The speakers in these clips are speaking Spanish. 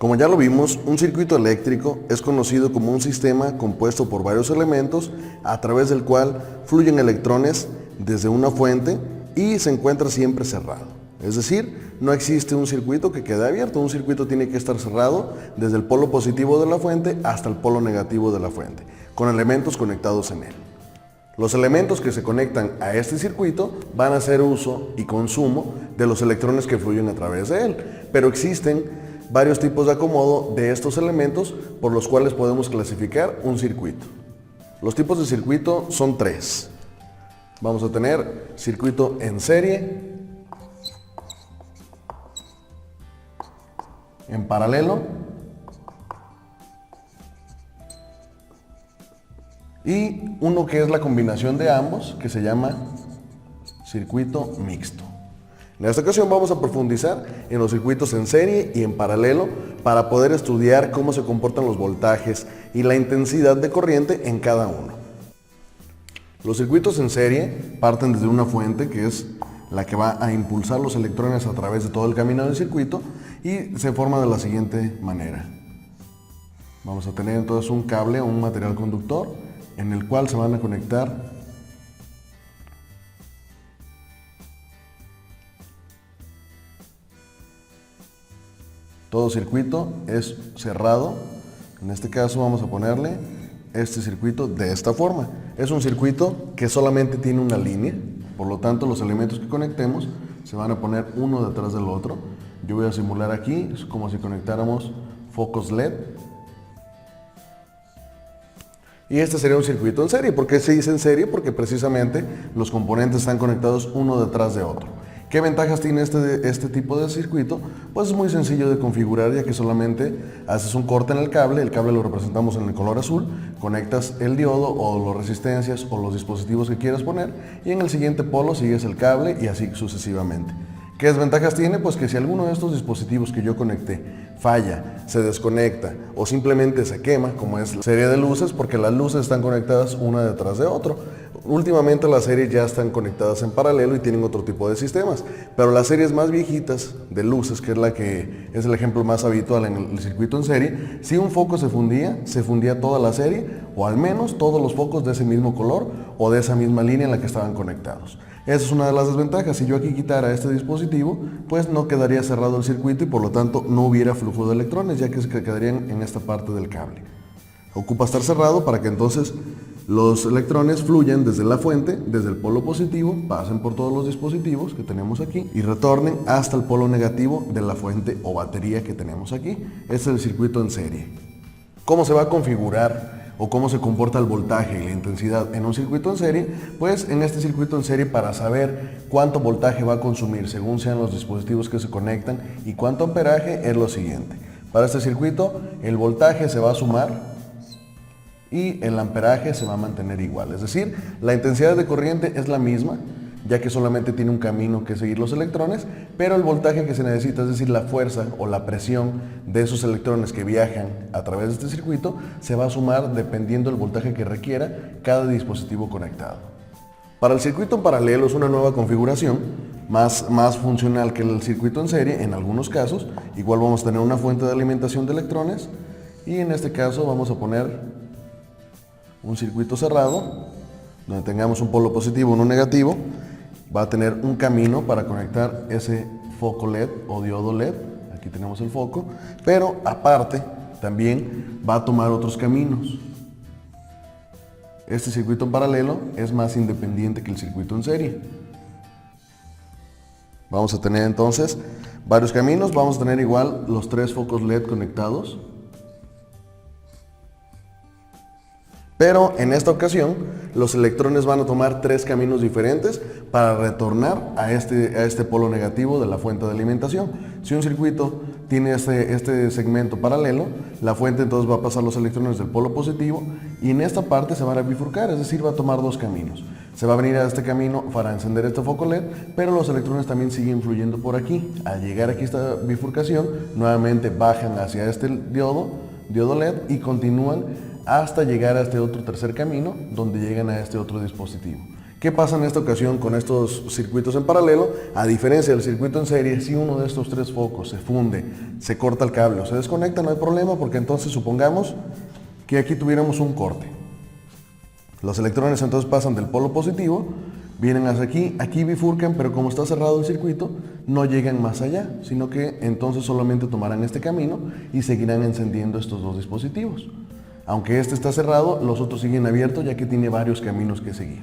Como ya lo vimos, un circuito eléctrico es conocido como un sistema compuesto por varios elementos a través del cual fluyen electrones desde una fuente y se encuentra siempre cerrado. Es decir, no existe un circuito que quede abierto, un circuito tiene que estar cerrado desde el polo positivo de la fuente hasta el polo negativo de la fuente, con elementos conectados en él. Los elementos que se conectan a este circuito van a hacer uso y consumo de los electrones que fluyen a través de él, pero existen varios tipos de acomodo de estos elementos por los cuales podemos clasificar un circuito. Los tipos de circuito son tres. Vamos a tener circuito en serie, en paralelo y uno que es la combinación de ambos, que se llama circuito mixto. En esta ocasión vamos a profundizar en los circuitos en serie y en paralelo para poder estudiar cómo se comportan los voltajes y la intensidad de corriente en cada uno. Los circuitos en serie parten desde una fuente que es la que va a impulsar los electrones a través de todo el camino del circuito y se forma de la siguiente manera. Vamos a tener entonces un cable o un material conductor en el cual se van a conectar todo circuito es cerrado. En este caso vamos a ponerle este circuito de esta forma. Es un circuito que solamente tiene una línea, por lo tanto los elementos que conectemos se van a poner uno detrás del otro. Yo voy a simular aquí, es como si conectáramos focos LED. Y este sería un circuito en serie. ¿Por qué se dice en serie? Porque precisamente los componentes están conectados uno detrás de otro. ¿Qué ventajas tiene este tipo de circuito? Pues es muy sencillo de configurar, ya que solamente haces un corte en el cable lo representamos en el color azul, conectas el diodo o las resistencias o los dispositivos que quieras poner y en el siguiente polo sigues el cable y así sucesivamente. ¿Qué desventajas tiene? Pues que si alguno de estos dispositivos que yo conecté falla, se desconecta o simplemente se quema, como es la serie de luces, porque las luces están conectadas una detrás de otro. Últimamente las series ya están conectadas en paralelo y tienen otro tipo de sistemas, pero las series más viejitas de luces, que es la que es el ejemplo más habitual en el circuito en serie, si un foco se fundía toda la serie o al menos todos los focos de ese mismo color o de esa misma línea en la que estaban conectados. Esa es una de las desventajas. Si yo aquí quitara este dispositivo, pues no quedaría cerrado el circuito y por lo tanto no hubiera flujo de electrones, ya que se quedarían en esta parte del cable. Ocupa estar cerrado para que entonces los electrones fluyan desde la fuente, desde el polo positivo, pasen por todos los dispositivos que tenemos aquí y retornen hasta el polo negativo de la fuente o batería que tenemos aquí. Este es el circuito en serie. ¿Cómo se va a configurar o cómo se comporta el voltaje y la intensidad en un circuito en serie? Pues en este circuito en serie, para saber cuánto voltaje va a consumir según sean los dispositivos que se conectan y cuánto amperaje, es lo siguiente. Para este circuito el voltaje se va a sumar y el amperaje se va a mantener igual, es decir, la intensidad de corriente es la misma, ya que solamente tiene un camino que seguir los electrones, pero el voltaje que se necesita, es decir, la fuerza o la presión de esos electrones que viajan a través de este circuito, se va a sumar dependiendo del voltaje que requiera cada dispositivo conectado. Para el circuito en paralelo es una nueva configuración, más funcional que el circuito en serie en algunos casos. Igual vamos a tener una fuente de alimentación de electrones y en este caso vamos a poner un circuito cerrado donde tengamos un polo positivo y uno negativo. Va a tener un camino para conectar ese foco LED o diodo LED. Aquí tenemos el foco, pero aparte también va a tomar otros caminos. Este circuito en paralelo es más independiente que el circuito en serie. Vamos a tener entonces varios caminos. Vamos a tener igual los tres focos LED conectados. Pero en esta ocasión los electrones van a tomar tres caminos diferentes para retornar a este polo negativo de la fuente de alimentación. Si un circuito tiene este segmento paralelo, la fuente entonces va a pasar los electrones del polo positivo y en esta parte se van a bifurcar, es decir, va a tomar dos caminos. Se va a venir a este camino para encender este foco LED, pero los electrones también siguen fluyendo por aquí. Al llegar aquí a esta bifurcación, nuevamente bajan hacia este diodo LED y continúan hasta llegar a este otro tercer camino, donde llegan a este otro dispositivo. ¿Qué pasa en esta ocasión con estos circuitos en paralelo? A diferencia del circuito en serie, si uno de estos tres focos se funde, se corta el cable o se desconecta, no hay problema, porque entonces supongamos que aquí tuviéramos un corte. Los electrones entonces pasan del polo positivo, vienen hasta aquí, aquí bifurcan, pero como está cerrado el circuito, no llegan más allá, sino que entonces solamente tomarán este camino y seguirán encendiendo estos dos dispositivos. Aunque este está cerrado, los otros siguen abiertos ya que tiene varios caminos que seguir.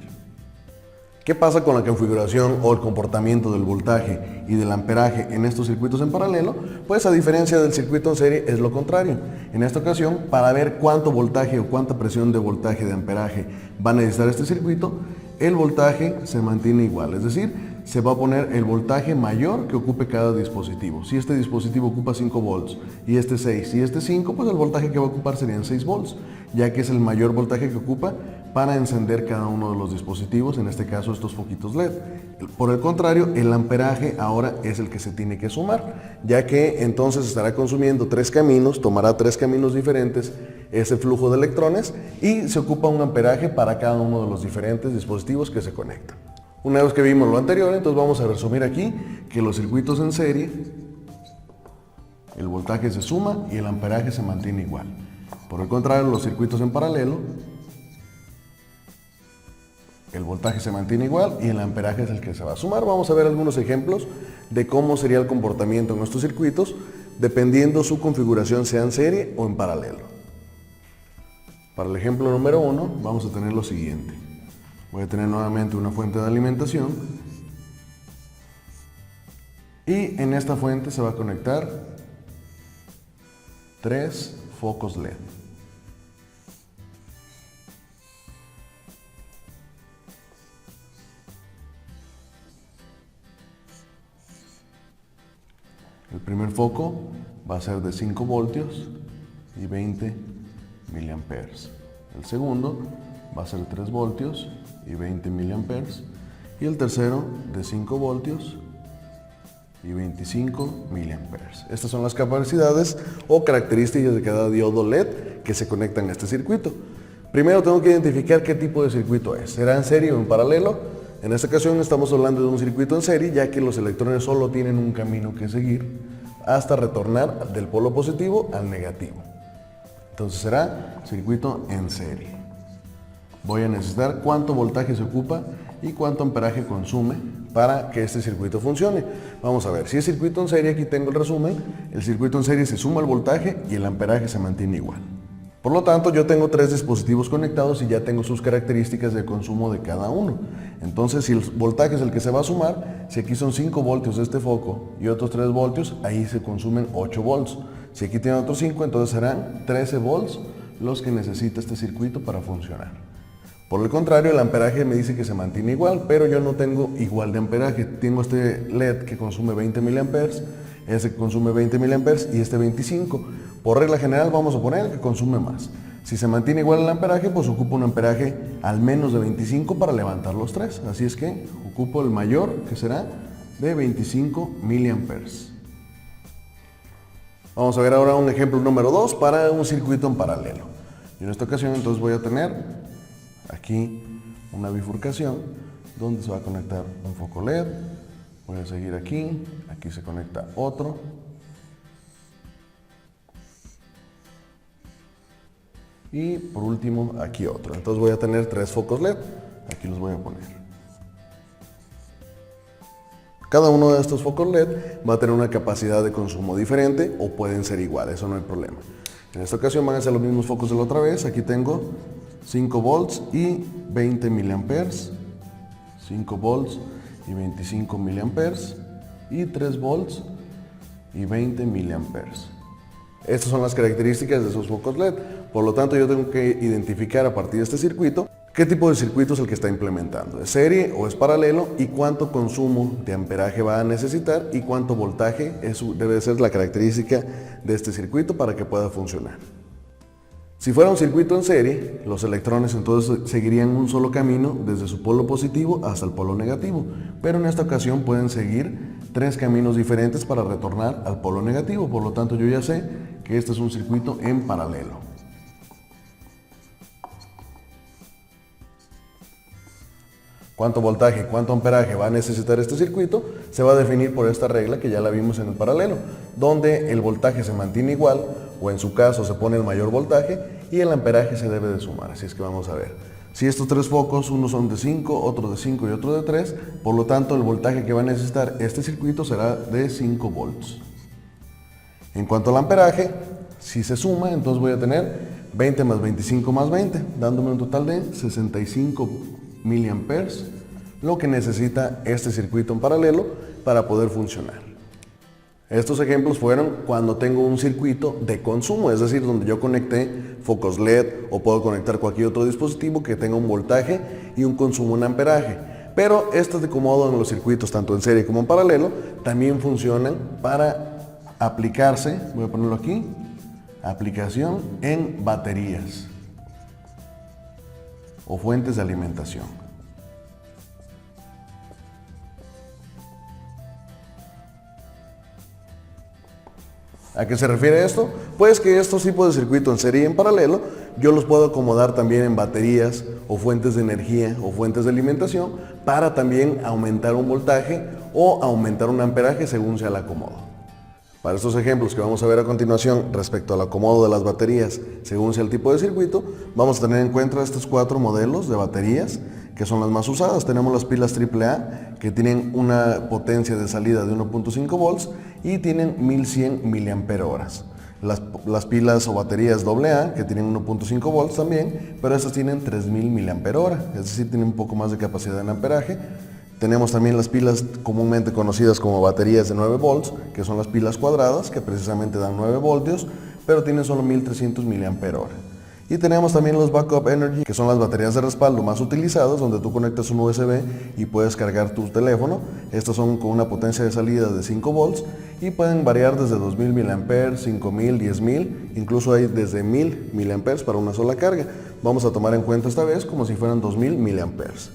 ¿Qué pasa con la configuración o el comportamiento del voltaje y del amperaje en estos circuitos en paralelo? Pues a diferencia del circuito en serie es lo contrario. En esta ocasión, para ver cuánto voltaje o cuánta presión de voltaje de amperaje va a necesitar este circuito, el voltaje se mantiene igual, es decir, se va a poner el voltaje mayor que ocupe cada dispositivo. Si este dispositivo ocupa 5 volts y este 6 y este 5, pues el voltaje que va a ocupar serían 6 volts, ya que es el mayor voltaje que ocupa para encender cada uno de los dispositivos, en este caso estos foquitos LED. Por el contrario, el amperaje ahora es el que se tiene que sumar, ya que entonces estará consumiendo tres caminos, tomará tres caminos diferentes ese flujo de electrones y se ocupa un amperaje para cada uno de los diferentes dispositivos que se conectan. Una vez que vimos lo anterior, entonces vamos a resumir aquí que los circuitos en serie, el voltaje se suma y el amperaje se mantiene igual. Por el contrario, los circuitos en paralelo, el voltaje se mantiene igual y el amperaje es el que se va a sumar. Vamos a ver algunos ejemplos de cómo sería el comportamiento en nuestros circuitos dependiendo su configuración sea en serie o en paralelo. Para el ejemplo número 1 vamos a tener lo siguiente. Voy a tener nuevamente una fuente de alimentación y en esta fuente se va a conectar tres focos LED. El primer foco va a ser de 5 voltios y 20 miliamperes. El segundo va a ser 3 voltios y 20 miliamperes. Y el tercero de 5 voltios y 25 miliamperes. Estas son las capacidades o características de cada diodo LED que se conectan a este circuito. Primero tengo que identificar qué tipo de circuito es. ¿Será en serie o en paralelo? En esta ocasión estamos hablando de un circuito en serie, ya que los electrones solo tienen un camino que seguir hasta retornar del polo positivo al negativo. Entonces será circuito en serie. Voy a necesitar cuánto voltaje se ocupa y cuánto amperaje consume para que este circuito funcione. Vamos a ver, si es circuito en serie, aquí tengo el resumen. El circuito en serie se suma el voltaje y el amperaje se mantiene igual. Por lo tanto, yo tengo tres dispositivos conectados y ya tengo sus características de consumo de cada uno. Entonces, si el voltaje es el que se va a sumar, si aquí son 5 voltios de este foco y otros 3 voltios, ahí se consumen 8 volts. Si aquí tiene otros 5, entonces serán 13 volts los que necesita este circuito para funcionar. Por el contrario, el amperaje me dice que se mantiene igual, pero yo no tengo igual de amperaje. Tengo este LED que consume 20 miliamperes, ese que consume 20 miliamperes y este 25. Por regla general vamos a poner el que consume más. Si se mantiene igual el amperaje, pues ocupo un amperaje al menos de 25 para levantar los tres. Así es que ocupo el mayor, que será de 25 miliamperes. Vamos a ver ahora un ejemplo número 2 para un circuito en paralelo. Y en esta ocasión entonces voy a tener aquí una bifurcación donde se va a conectar un foco LED. Voy a seguir aquí, aquí se conecta otro. Y por último aquí otro. Entonces voy a tener 3 focos LED, aquí los voy a poner. Cada uno de estos focos LED va a tener una capacidad de consumo diferente o pueden ser iguales, eso no hay problema. En esta ocasión van a ser los mismos focos de la otra vez. Aquí tengo 5 volts y 20 miliamperes, 5 volts y 25 miliamperes y 3 volts y 20 miliamperes. Estas son las características de esos focos LED. Por lo tanto, yo tengo que identificar a partir de este circuito qué tipo de circuito es el que está implementando. ¿Es serie o es paralelo? Y cuánto consumo de amperaje va a necesitar y cuánto voltaje. Eso debe ser la característica de este circuito para que pueda funcionar. Si fuera un circuito en serie, los electrones entonces seguirían un solo camino desde su polo positivo hasta el polo negativo, pero en esta ocasión pueden seguir 3 caminos diferentes para retornar al polo negativo. Por lo tanto, yo ya sé que este es un circuito en paralelo. cuánto voltaje, cuánto amperaje va a necesitar este circuito, se va a definir por esta regla que ya la vimos en el paralelo, donde el voltaje se mantiene igual, o en su caso se pone el mayor voltaje, y el amperaje se debe de sumar. Así es que vamos a ver. Si estos tres focos, unos son de 5, otro de 5 y otro de 3, por lo tanto el voltaje que va a necesitar este circuito será de 5 volts. En cuanto al amperaje, si se suma, entonces voy a tener 20 más 25 más 20, dándome un total de 65 miliamperes, lo que necesita este circuito en paralelo para poder funcionar. Estos ejemplos fueron cuando tengo un circuito de consumo, es decir, donde yo conecté focos LED o puedo conectar cualquier otro dispositivo que tenga un voltaje y un consumo en amperaje. Pero estos de comodo en los circuitos, tanto en serie como en paralelo, también funcionan para aplicarse, voy a ponerlo aquí, aplicación en baterías o fuentes de alimentación. ¿A qué se refiere esto? Pues que estos tipos de circuitos en serie y en paralelo yo los puedo acomodar también en baterías o fuentes de energía o fuentes de alimentación para también aumentar un voltaje o aumentar un amperaje según sea el acomodo. Para estos ejemplos que vamos a ver a continuación respecto al acomodo de las baterías según sea el tipo de circuito, vamos a tener en cuenta estos 4 modelos de baterías que son las más usadas. Tenemos las pilas AAA que tienen una potencia de salida de 1.5 volts y tienen 1100 miliamperios horas. Las pilas o baterías AA que tienen 1.5 volts también, pero estas tienen 3000 miliamperios hora, es decir, tienen un poco más de capacidad en amperaje. Tenemos también las pilas comúnmente conocidas como baterías de 9 volts, que son las pilas cuadradas, que precisamente dan 9 voltios, pero tienen solo 1300 miliamperios hora. Y tenemos también los Backup Energy, que son las baterías de respaldo más utilizadas, donde tú conectas un USB y puedes cargar tu teléfono. Estas son con una potencia de salida de 5 volts y pueden variar desde 2000 miliamperes, 5000, 10000, incluso hay desde 1000 miliamperes para una sola carga. Vamos a tomar en cuenta esta vez como si fueran 2000 miliamperes.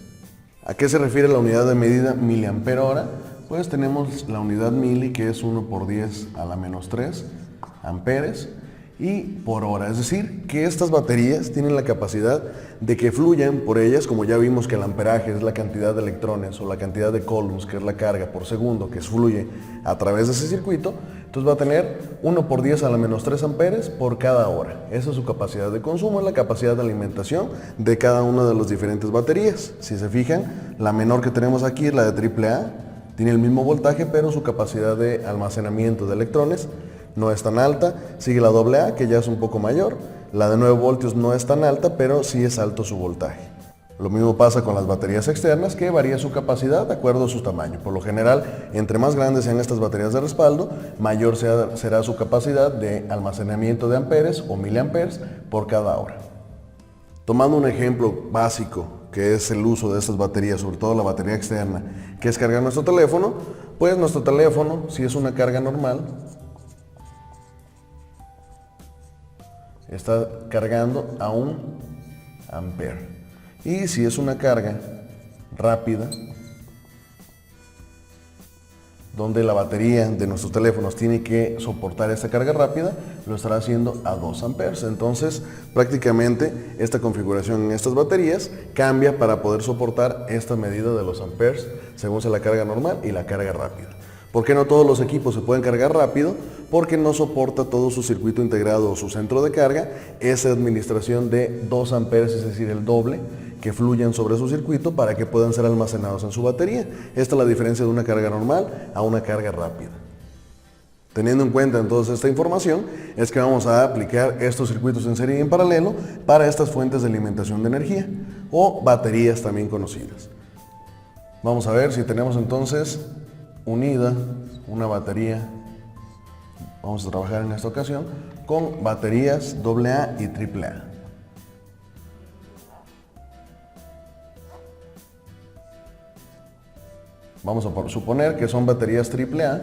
¿A qué se refiere la unidad de medida miliampero hora? Pues tenemos la unidad mili, que es 1 por 10 a la menos 3 amperes, y por hora, es decir, que estas baterías tienen la capacidad de que fluyan por ellas, como ya vimos que el amperaje es la cantidad de electrones o la cantidad de coulombs, que es la carga por segundo que fluye a través de ese circuito, entonces va a tener 1 por 10 a la menos 3 amperes por cada hora. Esa es su capacidad de consumo, es la capacidad de alimentación de cada una de las diferentes baterías. Si se fijan, la menor que tenemos aquí es la de AAA, tiene el mismo voltaje, pero su capacidad de almacenamiento de electrones no es tan alta. Sigue la AA, que ya es un poco mayor. La de 9 voltios no es tan alta, pero sí es alto su voltaje. Lo mismo pasa con las baterías externas, que varía su capacidad de acuerdo a su tamaño. Por lo general, entre más grandes sean estas baterías de respaldo, mayor será su capacidad de almacenamiento de amperes o miliamperes por cada hora. Tomando un ejemplo básico, que es el uso de estas baterías, sobre todo la batería externa, que es cargar nuestro teléfono, pues nuestro teléfono, si es una carga normal, está cargando a 1 ampere. Y si es una carga rápida, donde la batería de nuestros teléfonos tiene que soportar esta carga rápida, lo estará haciendo a 2 amperes. Entonces, prácticamente esta configuración en estas baterías cambia para poder soportar esta medida de los amperes según sea la carga normal y la carga rápida. ¿Por qué no todos los equipos se pueden cargar rápido? Porque no soporta todo su circuito integrado o su centro de carga esa administración de 2 amperes, es decir, el doble, que fluyan sobre su circuito para que puedan ser almacenados en su batería. Esta es la diferencia de una carga normal a una carga rápida. Teniendo en cuenta entonces esta información, es que vamos a aplicar estos circuitos en serie y en paralelo para estas fuentes de alimentación de energía o baterías también conocidas. Vamos a ver si tenemos entonces unida una batería. Vamos a trabajar en esta ocasión con baterías AA y AAA. Vamos a suponer que son baterías AAA,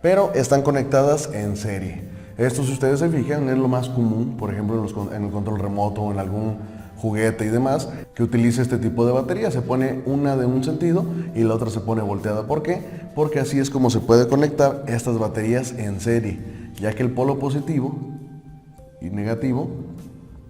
pero están conectadas en serie. Esto, si ustedes se fijan, es lo más común, por ejemplo, en el control remoto o en algún juguete y demás, que utilice este tipo de batería. Se pone una de un sentido y la otra se pone volteada. ¿Por qué? Porque así es como se puede conectar estas baterías en serie, ya que el polo positivo y negativo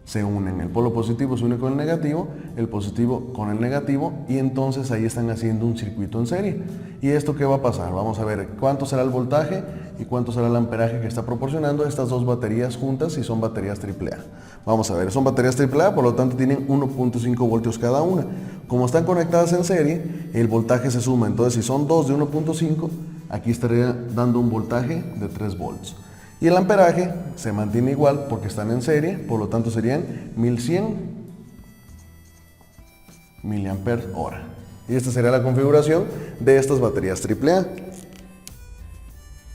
se unen. El polo positivo se une con el positivo con el negativo, y entonces ahí están haciendo un circuito en serie. ¿Y esto qué va a pasar? Vamos a ver cuánto será el voltaje y cuánto será el amperaje que está proporcionando estas dos baterías juntas si son baterías AAA. Vamos a ver, son baterías AAA, por lo tanto tienen 1.5 voltios cada una. Como están conectadas en serie, el voltaje se suma. Entonces si son dos de 1.5, aquí estaría dando un voltaje de 3 volts. Y el amperaje se mantiene igual porque están en serie, por lo tanto serían 1100 miliamperes hora. Y esta sería la configuración de estas baterías AAA.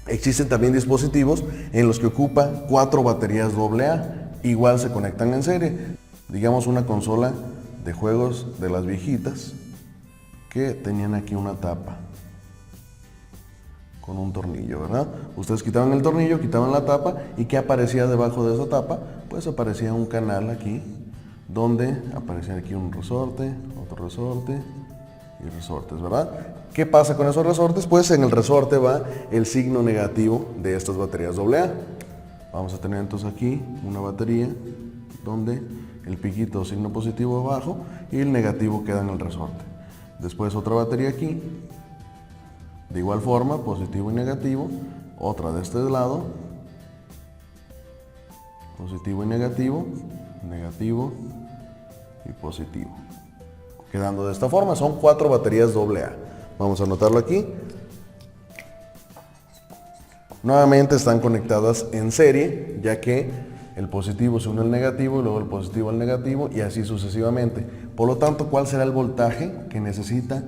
Existen también dispositivos en los que ocupa 4 baterías AA. Igual se conectan en serie. Digamos una consola de juegos de las viejitas que tenían aquí una tapa con un tornillo, ¿verdad? Ustedes quitaban el tornillo, quitaban la tapa, y ¿qué aparecía debajo de esa tapa? Pues aparecía un canal aquí, donde aparecía aquí un resorte, otro resorte y resortes, ¿verdad? ¿Qué pasa con esos resortes? Pues en el resorte va el signo negativo de estas baterías AA. Vamos a tener entonces aquí una batería donde el piquito o signo positivo abajo y el negativo queda en el resorte. Después otra batería aquí. De igual forma, positivo y negativo, otra de este lado, positivo y negativo, negativo y positivo. Quedando de esta forma, son 4 baterías AA. Vamos a anotarlo aquí. Nuevamente están conectadas en serie, ya que el positivo se une al negativo y luego el positivo al negativo y así sucesivamente. Por lo tanto, ¿cuál será el voltaje que necesita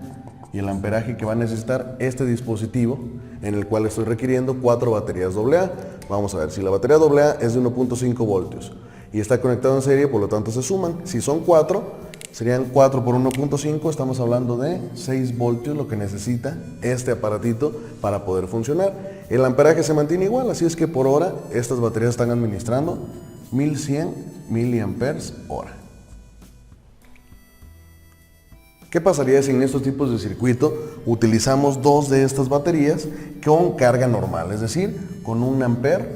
y el amperaje que va a necesitar este dispositivo en el cual estoy requiriendo 4 baterías AA? Vamos a ver, si la batería AA es de 1.5 voltios y está conectado en serie, por lo tanto se suman. Si son 4, serían 4 por 1.5, estamos hablando de 6 voltios lo que necesita este aparatito para poder funcionar. El amperaje se mantiene igual, así es que por hora estas baterías están administrando 1100 miliamperes hora. ¿Qué pasaría si en estos tipos de circuito utilizamos 2 de estas baterías con carga normal, es decir, con 1 ampere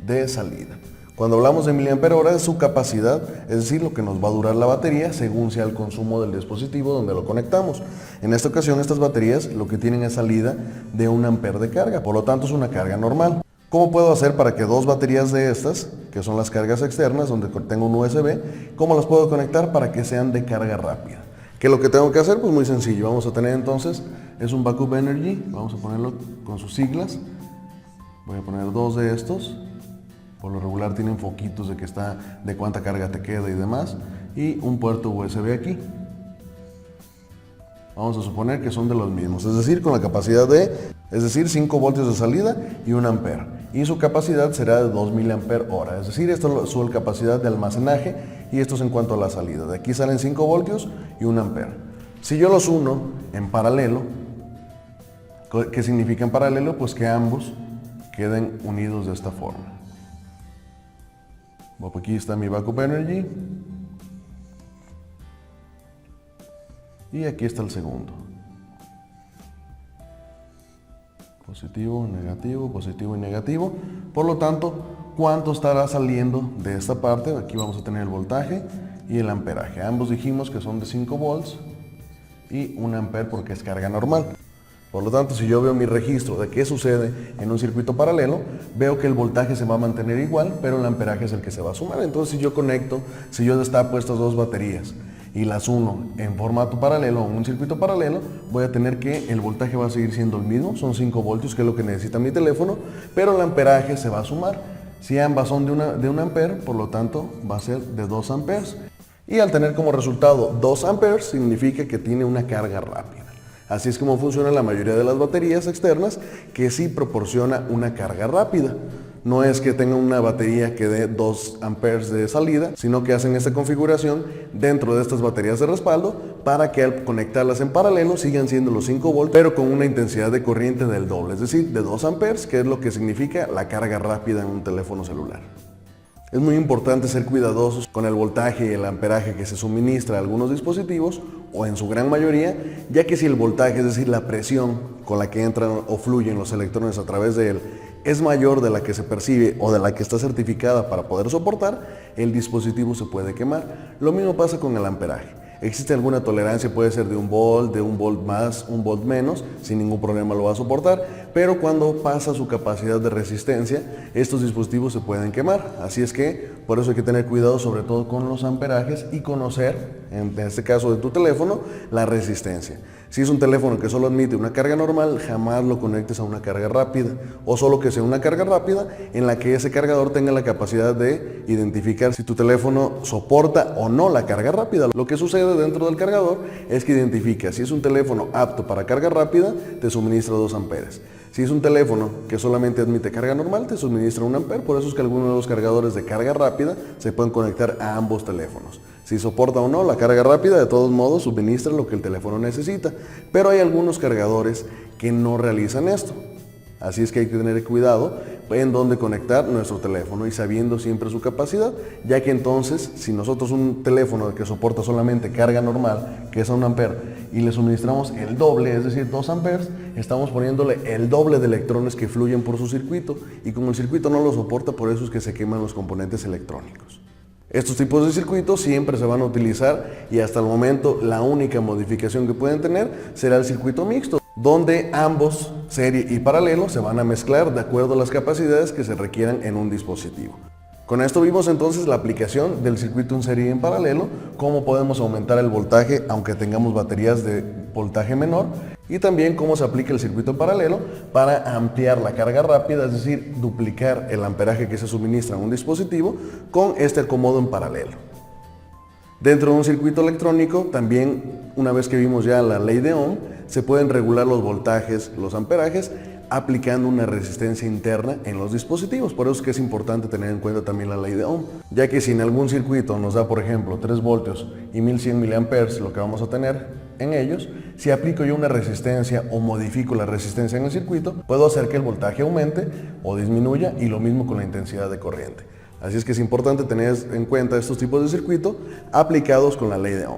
de salida? Cuando hablamos de miliampere hora es su capacidad, es decir, lo que nos va a durar la batería según sea el consumo del dispositivo donde lo conectamos. En esta ocasión estas baterías lo que tienen es salida de 1 ampere de carga, por lo tanto es una carga normal. ¿Cómo puedo hacer para que 2 baterías de estas, que son las cargas externas donde tengo un USB, cómo las puedo conectar para que sean de carga rápida? ¿Qué es lo que tengo que hacer? Pues muy sencillo. Vamos a tener entonces, es un Backup Energy, vamos a ponerlo con sus siglas. Voy a poner 2 de estos. Por lo regular tienen foquitos de cuánta carga te queda y demás. Y un puerto USB aquí. Vamos a suponer que son de los mismos, es decir, con la capacidad de, 5 voltios de salida y 1 ampere. Y su capacidad será de 2 miliamperes hora, es decir, esto es su capacidad de almacenaje y esto es en cuanto a la salida. De aquí salen 5 voltios y 1 ampere. Si yo los uno en paralelo, ¿qué significa en paralelo? Pues que ambos queden unidos de esta forma. Aquí está mi Backup Energy. Y aquí está el segundo. Positivo, negativo y negativo. Por lo tanto, ¿cuánto estará saliendo de esta parte? Aquí vamos a tener el voltaje y el amperaje. Ambos dijimos que son de 5 volts y 1 ampere porque es carga normal. Por lo tanto, si yo veo mi registro de qué sucede en un circuito paralelo, veo que el voltaje se va a mantener igual, pero el amperaje es el que se va a sumar. Entonces, si yo destapo estas 2 baterías y las uno en formato paralelo o en un circuito paralelo, voy a tener que el voltaje va a seguir siendo el mismo, son 5 voltios, que es lo que necesita mi teléfono, pero el amperaje se va a sumar. Si ambas son de 1 ampere, por lo tanto va a ser de 2 amperes. Y al tener como resultado 2 amperes, significa que tiene una carga rápida. Así es como funciona la mayoría de las baterías externas, que sí proporciona una carga rápida. No es que tenga una batería que dé 2 amperes de salida, sino que hacen esta configuración dentro de estas baterías de respaldo para que al conectarlas en paralelo sigan siendo los 5 voltios, pero con una intensidad de corriente del doble, es decir, de 2 amperes, que es lo que significa la carga rápida en un teléfono celular. Es muy importante ser cuidadosos con el voltaje y el amperaje que se suministra a algunos dispositivos, o en su gran mayoría, ya que si el voltaje, es decir, la presión con la que entran o fluyen los electrones a través de él, es mayor de la que se percibe o de la que está certificada para poder soportar, el dispositivo se puede quemar. Lo mismo pasa con el amperaje. Existe alguna tolerancia, puede ser de 1 volt más, 1 volt menos, sin ningún problema lo va a soportar, pero cuando pasa su capacidad de resistencia, estos dispositivos se pueden quemar. Así es que por eso hay que tener cuidado sobre todo con los amperajes y conocer, en este caso de tu teléfono, la resistencia. Si es un teléfono que solo admite una carga normal, jamás lo conectes a una carga rápida, o solo que sea una carga rápida en la que ese cargador tenga la capacidad de identificar si tu teléfono soporta o no la carga rápida. Lo que sucede dentro del cargador es que identifica si es un teléfono apto para carga rápida, te suministra 2 amperes. Si es un teléfono que solamente admite carga normal, te suministra 1 amper. Por eso es que algunos de los cargadores de carga rápida se pueden conectar a ambos teléfonos. Si soporta o no la carga rápida, de todos modos suministra lo que el teléfono necesita. Pero hay algunos cargadores que no realizan esto. Así es que hay que tener cuidado en dónde conectar nuestro teléfono y sabiendo siempre su capacidad, ya que entonces si nosotros un teléfono que soporta solamente carga normal, que es a 1 amper, y le suministramos el doble, es decir 2 amperes, estamos poniéndole el doble de electrones que fluyen por su circuito, y como el circuito no lo soporta, por eso es que se queman los componentes electrónicos. Estos tipos de circuitos siempre se van a utilizar y hasta el momento la única modificación que pueden tener será el circuito mixto, donde ambos, serie y paralelo, se van a mezclar de acuerdo a las capacidades que se requieran en un dispositivo. Con esto vimos entonces la aplicación del circuito en serie y en paralelo, cómo podemos aumentar el voltaje aunque tengamos baterías de voltaje menor, y también cómo se aplica el circuito en paralelo para ampliar la carga rápida, es decir, duplicar el amperaje que se suministra en un dispositivo con este acomodo en paralelo. Dentro de un circuito electrónico, también, una vez que vimos ya la ley de Ohm, se pueden regular los voltajes, los amperajes, aplicando una resistencia interna en los dispositivos. Por eso es que es importante tener en cuenta también la ley de Ohm, ya que si en algún circuito nos da, por ejemplo, 3 voltios y 1100 miliamperes, lo que vamos a tener en ellos, si aplico yo una resistencia o modifico la resistencia en el circuito, puedo hacer que el voltaje aumente o disminuya, y lo mismo con la intensidad de corriente. Así es que es importante tener en cuenta estos tipos de circuito aplicados con la ley de Ohm.